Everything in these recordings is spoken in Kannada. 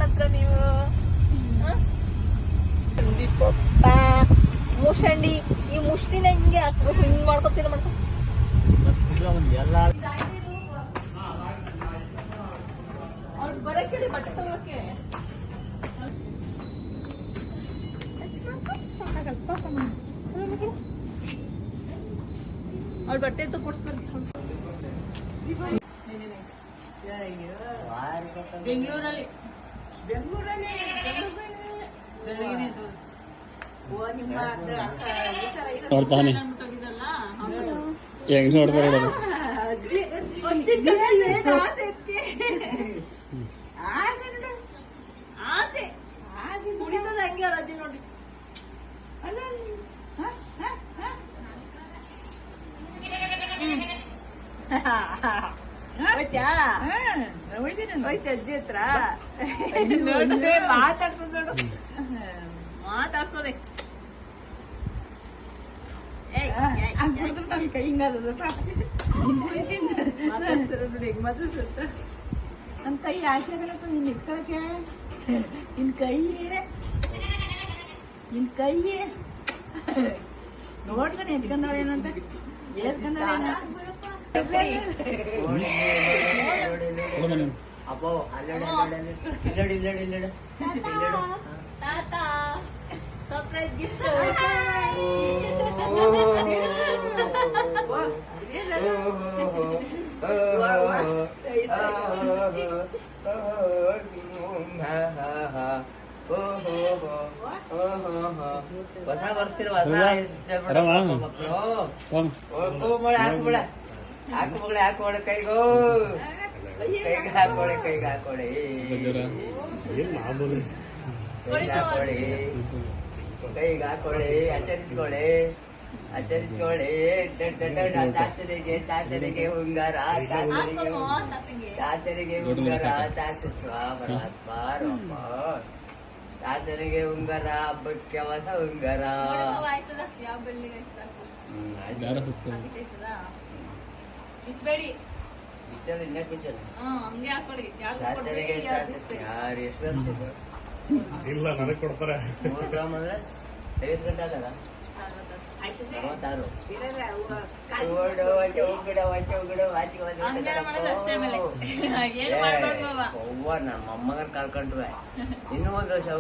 ನನ್ನ ಹತ್ರ ನೀವು ಪಪ್ಪ ಮುಷಂಡಿ ಈ ಮುಷ್ಟಿನ ಹಿಂಗೆ ಹಾಕ್ಬೇಕು, ಹಿಂಗ್ ಮಾಡ್ಕೊತೀರ ಅವ್ರು ಬರಕ್ಕೆ ಬಟ್ಟೆ ತಗೊಳಕ್ಕೆ ಅವ್ಳ ಬಟ್ಟೆ ಅಂತ ಕೊಡ್ಸ್ಬರ್ತೀನಿ. ಬೆಂಗಳೂರಲ್ಲಿ ನೋಡ್ತಾನೆ ಹೆಂಗ್ ನೋಡ್ತಾರೆ ಆಸೆ ಕುಡಿತದ ಹಂಗೆ ಅವ್ರ ಅಜ್ಜಿ ನೋಡಿ. ಅಜ್ಜಿ ಹತ್ರ ನೋಡಿದ್ರೆ ಮಾತಾಡ್ತದ ನೋಡು, ಮಾತಾಡ್ಸೋದೆ ನನ್ ಕೈ ನನ್ ಕೈ ಆಸೆ ನಿನ್ ಇಟ್ಕೊಳಕ್ಕೆ ನಿನ್ ಕೈ ನೋಡ್ತಾನೆ ಎತ್ಕೊಂಡೇನಂತ ಸರ್ಪ್ರೈಸ್ ಗಿಫ್ಟ್ ಹೊಸ ಬರ್ಸಿರ ಹೊಸ ಹಾಕೋಳೆ ಕೈಗೋ ಹಾಕೋಳೆ ಕೈಗೆ ಹಾಕೋಳೆ ಕೈಗೆ ಹಾಕೋಳೆ ಆಚರಿಸ್ಕೊಳ್ಳೆ ತಾತರಿಗೆ ಉಂಗಾರ ತಾತರಿಗೆ ಉಂಗಾರ ತಾತರಿಗೆ ಉಂಗಾರ ಹಬ್ಬಕ್ಕೆ ಹೊಸ ಉಂಗಾರ ತಾತರಿಗೆ ಯಾರು ಎಷ್ಟು ಇಲ್ಲ ನನಗೆ ಕೊಡ್ತಾರೆ 3 ಗ್ರಾಮ್ ಅಂದ್ರೆ 50 ಗಂಟೆ ಆಗಲ್ಲ 46 ನಮ್ಮ ಅಮ್ಮಗರ್ ಕರ್ಕೊಂಡ್ವೆ ಇನ್ನೂ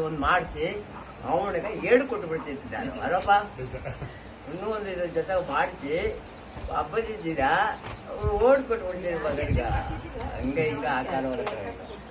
ಒಂದ್ ಮಾಡಿಸಿ ಅವನಿಗೆ 7 ಕೊಟ್ಟು ಬಿಡ್ತಿದ್ದ ಅರಪ್ಪ ಇನ್ನೂ ಒಂದು ಇದ್ರ ಜೊತೆ ಮಾಡಿಸಿ ಹಬ್ಬದಿದ್ದೀರಾ ಅವ್ರು ಓಡ್ ಕೊಟ್ಟು ಬಿಡ್ತಿದ್ರು ಮಗನಿಗ ಹಂಗ ಹಿಂಗ ಆಕಾರ